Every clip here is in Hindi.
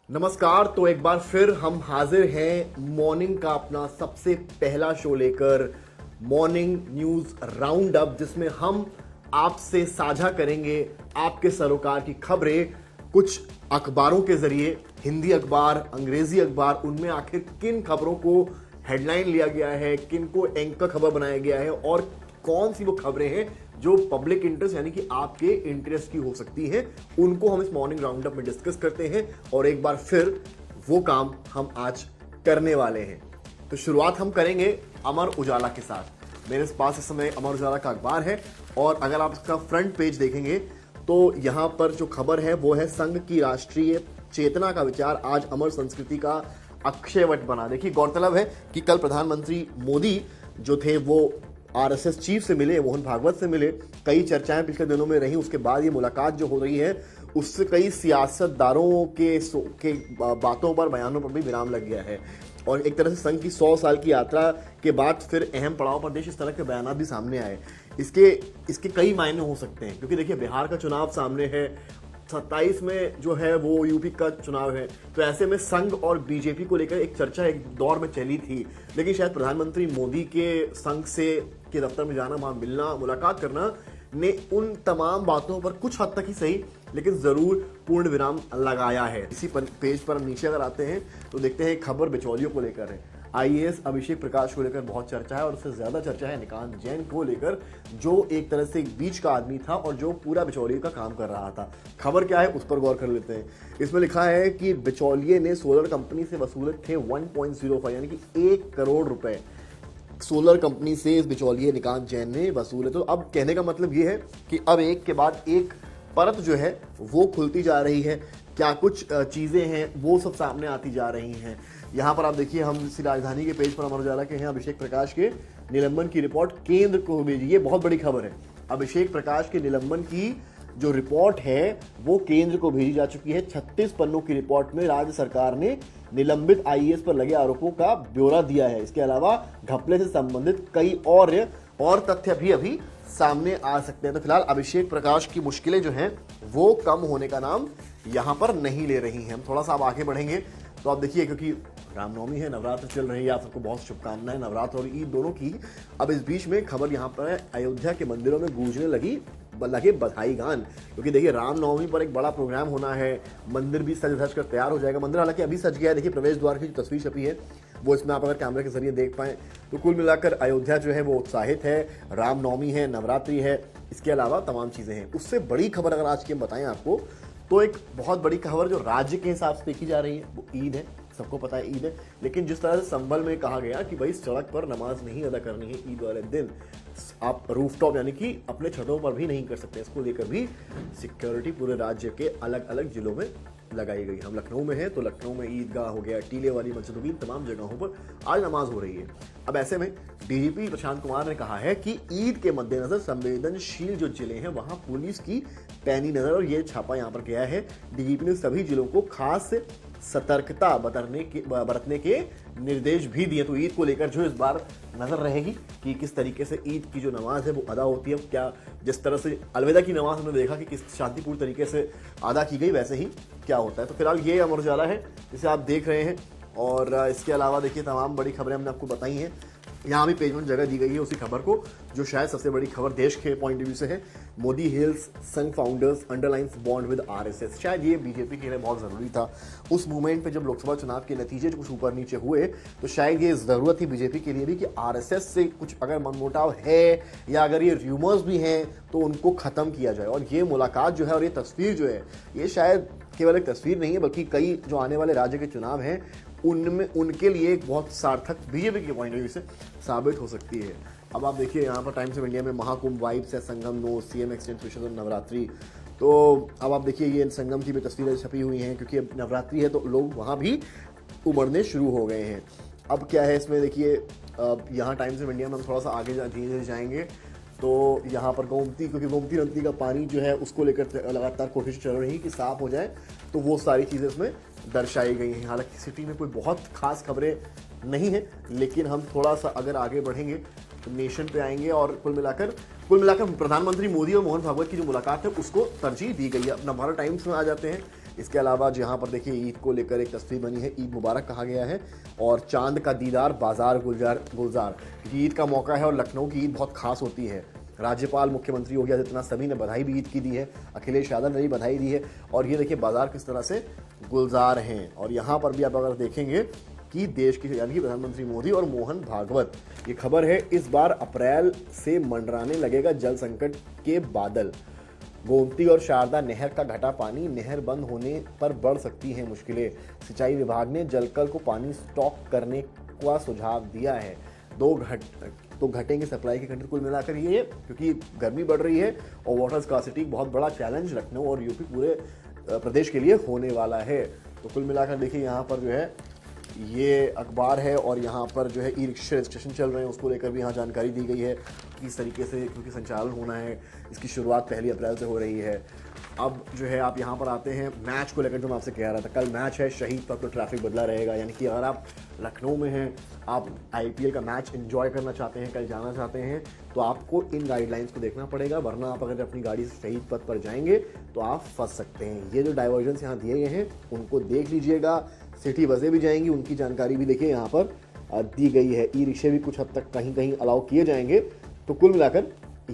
नमस्कार। तो एक बार फिर हम हाजिर हैं मॉर्निंग का अपना सबसे पहला शो लेकर, मॉर्निंग न्यूज राउंड अप, जिसमें हम आपसे साझा करेंगे आपके सरोकार की खबरें कुछ अखबारों के जरिए। हिंदी अखबार, अंग्रेजी अखबार, उनमें आखिर किन खबरों को हेडलाइन लिया गया है, किन को एंकर खबर बनाया गया है और कौन सी वो खबरें हैं जो पब्लिक इंटरेस्ट यानी कि आपके इंटरेस्ट की हो सकती हैं, उनको हम इस मॉर्निंग राउंड अप में डिस्कस करते हैं। और एक बार फिर वो काम हम आज करने वाले हैं। तो शुरुआत हम करेंगे अमर उजाला के साथ। मेरे पास इस समय अमर उजाला का अखबार है और अगर आप इसका फ्रंट पेज देखेंगे तो यहां पर जो खबर है वो है, संघ की राष्ट्रीय चेतना का विचार आज अमर संस्कृति का अक्षयवट बना। देखिए, गौरतलब है कि कल प्रधानमंत्री मोदी जो थे वो आरएसएस चीफ से मिले, मोहन भागवत से मिले। कई चर्चाएं पिछले दिनों में रही। उसके बाद ये मुलाकात जो हो रही है उससे कई सियासतदारों के बातों पर, बयानों पर भी विराम लग गया है। और एक तरह से संघ की 100 साल की यात्रा के बाद फिर अहम पड़ाव पर देश इस तरह के बयान भी सामने आए। इसके कई मायने हो सकते हैं, क्योंकि देखिए बिहार का चुनाव सामने है, 27 में जो है वो यूपी का चुनाव है। तो ऐसे में संघ और बीजेपी को लेकर एक चर्चा एक दौर में चली थी, लेकिन शायद प्रधानमंत्री मोदी के संघ से के दफ्तर में जाना, वहां मिलना, मुलाकात करना ने उन तमाम बातों पर कुछ हद तक ही सही लेकिन जरूर पूर्ण विराम लगाया है। इसी पेज पर हम नीचे अगर आते हैं तो देखते हैं खबर बिचौलियों को लेकर है। आईएएस अभिषेक प्रकाश को लेकर बहुत चर्चा है और उससे ज्यादा चर्चा है निकांत जैन को लेकर, जो एक तरह से एक बीच का आदमी था और जो पूरा बिचौलिए का काम कर रहा था। खबर क्या है उस पर गौर कर लेते हैं। इसमें लिखा है कि बिचौलिए ने सोलर कंपनी से वसूले थे 1.05 यानी कि 1 करोड़ रुपए सोलर कंपनी से इस बिचौलिए निकांत जैन ने वसूले। तो अब कहने का मतलब ये है कि अब एक के बाद एक परत जो है वो खुलती जा रही है। क्या कुछ चीजें हैं वो सब सामने आती जा रही हैं। यहाँ पर आप देखिए, हम इसी राजधानी के पेज पर अमर उजाला के हैं, अभिषेक प्रकाश के निलंबन की रिपोर्ट केंद्र को भेजी। ये बहुत बड़ी खबर है। अभिषेक प्रकाश के निलंबन की जो रिपोर्ट है वो केंद्र को भेजी जा चुकी है। 36 पन्नों की रिपोर्ट में राज्य सरकार ने निलंबित आईएएस पर लगे आरोपों का ब्यौरा दिया है। इसके अलावा घपले से संबंधित कई और तथ्य भी अभी सामने आ सकते हैं। तो फिलहाल अभिषेक प्रकाश की मुश्किलें जो हैं वो कम होने का नाम यहां पर नहीं ले रही हैं। हम थोड़ा सा अब आगे बढ़ेंगे तो आप देखिए, क्योंकि रामनवमी है, नवरात्र चल रही है, आप सबको बहुत शुभकामनाएं नवरात्र और ईद दोनों की। अब इस बीच में खबर यहाँ पर है, अयोध्या के मंदिरों में गूंजने लगे बधाई गान, क्योंकि देखिए रामनवमी पर एक बड़ा प्रोग्राम होना है। मंदिर भी सज धज कर तैयार हो जाएगा। मंदिर हालांकि अभी सज गया है। देखिए प्रवेश द्वार की जो तस्वीर छपी है वो इसमें आप अगर कैमरे के जरिए देख पाएं तो कुल मिलाकर अयोध्या जो है वो उत्साहित है। रामनवमी है, नवरात्रि है, इसके अलावा तमाम चीजें हैं। उससे बड़ी खबर अगर आज की हम बताएं आपको तो एक बहुत बड़ी खबर जो राज्य के हिसाब से देखी जा रही है वो ईद है। सबको पता है ईद है, लेकिन जिस तरह से संभल में कहा गया कि भाई सड़क पर नमाज नहीं अदा करनी है ईद वाले दिन, आप रूफटॉप यानी कि अपने छतों पर भी नहीं कर सकते। इसको लेकर भी सिक्योरिटी पूरे राज्य के अलग अलग जिलों में लगाई गई। हम लखनऊ में हैं तो लखनऊ में ईदगाह हो गया, टीले वाली मस्जिद हो गई, तमाम जगहों पर आज नमाज हो रही है। अब ऐसे में डीजीपी प्रशांत कुमार ने कहा है कि ईद के मद्देनजर संवेदनशील जो जिले हैं वहां पुलिस की पैनी नजर, और ये छापा यहां पर गया है। डीजीपी ने सभी जिलों को खास सतर्कता बरतने के निर्देश भी दिए। तो ईद को लेकर जो इस बार नजर रहेगी कि किस तरीके से ईद की जो नमाज है वो अदा होती है। क्या जिस तरह से अलविदा की नमाज हमने देखा कि किस शांतिपूर्ण तरीके से अदा की गई, वैसे ही क्या होता है। तो फिलहाल ये अमर उजाला है जिसे आप देख रहे हैं। और इसके अलावा देखिए तमाम बड़ी खबरें हमने आपको बताई हैं। यहाँ भी पेज में जगह दी गई है उसी खबर को, जो शायद सबसे बड़ी खबर देश के पॉइंट ऑफ व्यू से है। मोदी हेल्स संघ founders underlines bond with RSS. शायद ये बीजेपी के लिए बहुत जरूरी था। उस मूवमेंट पे जब लोकसभा चुनाव के नतीजे कुछ ऊपर नीचे हुए तो शायद ये जरूरत थी बीजेपी के लिए भी कि आरएसएस से कुछ अगर मनमुटाव है या अगर ये र्यूमर्स भी हैं तो उनको खत्म किया जाए। और ये मुलाकात जो है और ये तस्वीर जो है, ये शायद केवल एक तस्वीर नहीं है बल्कि कई जो आने वाले राज्य के चुनाव हैं उनमें उनके लिए एक बहुत सार्थक बीजेपी के पॉइंट ऑफ व्यू से साबित हो सकती है। अब आप देखिए यहाँ पर टाइम्स ऑफ इंडिया में महाकुंभ वाइब्स है, संगम नो, सीएम एक्सटेंड विशेष नवरात्रि। तो अब आप देखिए ये संगम की भी तस्वीरें छपी हुई हैं, क्योंकि अब नवरात्रि है तो लोग वहाँ भी उमड़ने शुरू हो गए हैं। अब क्या है इसमें देखिए, यहाँ टाइम्स ऑफ इंडिया में हम थोड़ा सा आगे धीरे धीरे जाएंगे तो यहाँ पर गोमती, क्योंकि गोमती नदी का पानी जो है उसको लेकर लगातार कोशिश चल रही है कि साफ हो जाए, तो वो सारी चीज़ें इसमें दर्शाई गई हैं। हालांकि सिटी में कोई बहुत खास खबरें नहीं है, लेकिन हम थोड़ा सा अगर आगे बढ़ेंगे तो नेशन पे आएंगे और कुल मिलाकर प्रधानमंत्री मोदी और मोहन भागवत की जो मुलाकात है उसको तरजीह दी गई है। अपना भारत टाइम्स में आ जाते हैं। इसके अलावा यहाँ पर देखिए ईद को लेकर एक तस्वीर बनी है, ईद मुबारक कहा गया है और चांद का दीदार बाजार गुलजार गुलजार, क्योंकि ईद का मौका है और लखनऊ की ईद बहुत खास होती है। राज्यपाल, मुख्यमंत्री योगी आदित्यनाथ सभी ने बधाई भी ईद की दी है, अखिलेश यादव ने भी बधाई दी है और ये देखिए बाजार किस तरह से गुलजार हैं। और यहाँ पर भी आप अगर देखेंगे कि देश की यानी कि प्रधानमंत्री मोदी और मोहन भागवत, ये खबर है, इस बार अप्रैल से मंडराने लगेगा जल संकट के बादल। गोमती और शारदा नहर का घटा पानी, नहर बंद होने पर बढ़ सकती हैं मुश्किलें। सिंचाई विभाग ने जलकल को पानी स्टॉक करने का सुझाव दिया है। तो घटेंगे सप्लाई के कंट्रोल। कुल मिलाकर ये, क्योंकि गर्मी बढ़ रही है और वाटर स्कार्सिटी बहुत बड़ा चैलेंज लखनऊ और यूपी पूरे प्रदेश के लिए होने वाला है। तो कुल मिलाकर देखिए यहाँ पर जो है ये अखबार है और यहाँ पर जो है ई रिक्शा रजिस्ट्रेशन चल रहे हैं, उसको लेकर भी यहाँ जानकारी दी गई है किस तरीके से, क्योंकि संचालन होना है, इसकी शुरुआत 1 अप्रैल से हो रही है। अब जो है आप यहाँ पर आते हैं मैच को लेकर, जो मैं आपसे कह रहा था, कल मैच है, शहीद पर तो ट्रैफिक बदला रहेगा। यानी कि अगर आप लखनऊ में हैं, आप IPL का मैच एंजॉय करना चाहते हैं, कल जाना चाहते हैं, तो आपको इन गाइडलाइंस को देखना पड़ेगा, वरना आप अगर अपनी गाड़ी से शहीद पथ पर जाएंगे तो आप फंस सकते हैं। ये जो डाइवर्जन्स यहाँ दिए गए हैं उनको देख लीजिएगा। सिटी बसें भी जाएंगी, उनकी जानकारी भी देखिए यहाँ पर दी गई है। ई रिक्शे भी कुछ हद तक कहीं कहीं अलाउ किए जाएंगे। तो कुल मिलाकर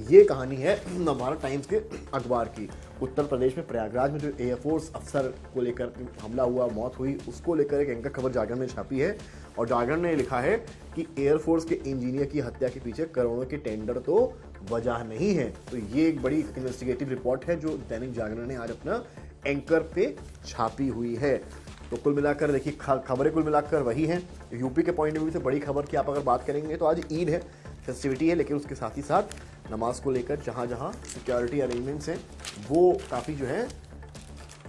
ये कहानी है नवभारत टाइम्स के अखबार की। उत्तर प्रदेश में प्रयागराज में जो एयरफोर्स अफसर को लेकर हमला हुआ, मौत हुई, उसको लेकर एक एंकर खबर जागरण में छापी है और जागरण ने लिखा है कि एयरफोर्स के इंजीनियर की हत्या के पीछे करोड़ों के टेंडर तो वजह नहीं है। तो ये एक बड़ी इन्वेस्टिगेटिव रिपोर्ट है जो दैनिक जागरण ने आज अपना एंकर पे छापी हुई है। तो कुल मिलाकर देखिए खबरें कुल मिलाकर वही हैं। यूपी के पॉइंट ऑफ व्यू से बड़ी खबर की आप अगर बात करेंगे तो आज ईद है, फेस्टिविटी है, लेकिन उसके साथ ही साथ नमाज को लेकर जहाँ जहाँ सिक्योरिटी अरेंजमेंट्स हैं वो काफ़ी जो है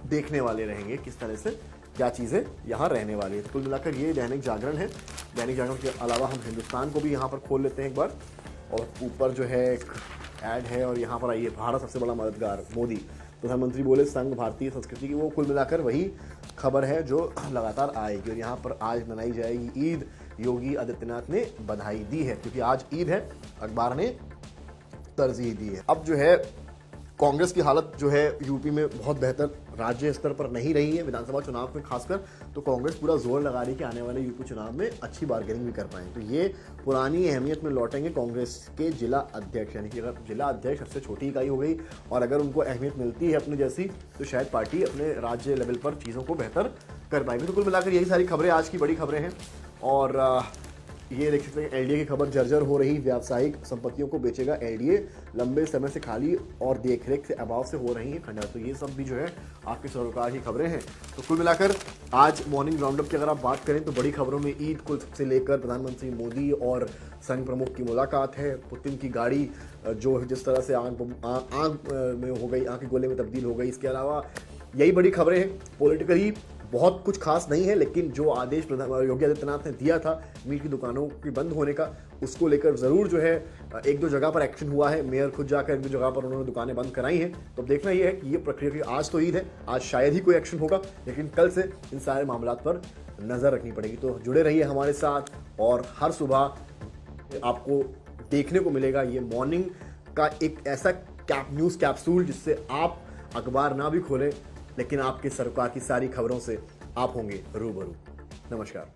देखने वाले रहेंगे, किस तरह से क्या चीज़ें यहाँ रहने वाली है। तो कुल मिलाकर ये दैनिक जागरण है। दैनिक जागरण के अलावा हम हिंदुस्तान को भी यहाँ पर खोल लेते हैं एक बार, और ऊपर जो है एक ऐड है और यहाँ पर आइए, भारत सबसे बड़ा मददगार, मोदी प्रधानमंत्री बोले संघ भारतीय संस्कृति की। वो कुल मिलाकर वही खबर है जो लगातार आएगी। और यहाँ पर आज मनाई जाएगी ईद, योगी आदित्यनाथ ने बधाई दी है, क्योंकि आज ईद है, अखबार ने तरजीह दी है। अब जो है कांग्रेस की हालत जो है यूपी में बहुत बेहतर राज्य स्तर पर नहीं रही है, विधानसभा चुनाव में खासकर, तो कांग्रेस पूरा जोर लगा रही है कि आने वाले यूपी चुनाव में अच्छी बार्गेनिंग भी कर पाएं। तो ये पुरानी अहमियत में लौटेंगे कांग्रेस के जिला अध्यक्ष, यानी कि अगर जिला अध्यक्ष सबसे छोटी इकाई हो गई और अगर उनको अहमियत मिलती है अपनी जैसी, तो शायद पार्टी अपने राज्य लेवल पर चीज़ों को बेहतर कर पाएगी। तो कुल मिलाकर यही सारी खबरें आज की बड़ी खबरें हैं। और ये देख सकते हैं एलडीए की खबर, जर्जर हो रही व्यावसायिक संपत्तियों को बेचेगा एलडीए, लंबे समय से खाली और देखरेख से अभाव से हो रही है खंडन। तो ये सब भी जो है आपकी सरकार की खबरें हैं। तो कुल मिलाकर आज मॉर्निंग राउंडअप की अगर आप बात करें तो बड़ी खबरों में ईद को से लेकर प्रधानमंत्री मोदी और संघ प्रमुख की मुलाकात है, पुतिन की गाड़ी जो जिस तरह से आग में हो गई, आग के गोले में तब्दील हो गई। इसके अलावा यही बड़ी खबरें हैं। पॉलिटिकली बहुत कुछ खास नहीं है, लेकिन जो आदेश योगी आदित्यनाथ ने दिया था मीट की दुकानों की बंद होने का, उसको लेकर ज़रूर जो है एक दो जगह पर एक्शन हुआ है। मेयर खुद जाकर एक दो जगह पर उन्होंने दुकानें बंद कराई हैं। तो अब देखना ये है कि ये प्रक्रिया की, आज तो ईद है, आज शायद ही कोई एक्शन होगा, लेकिन कल से इन सारे मामलों पर नज़र रखनी पड़ेगी। तो जुड़े रहिए हमारे साथ और हर सुबह आपको देखने को मिलेगा ये मॉर्निंग का एक ऐसा न्यूज़ कैप्सूल जिससे आप अखबार ना भी खोलें, लेकिन आपकी सरकार की सारी खबरों से आप होंगे रूबरू। नमस्कार।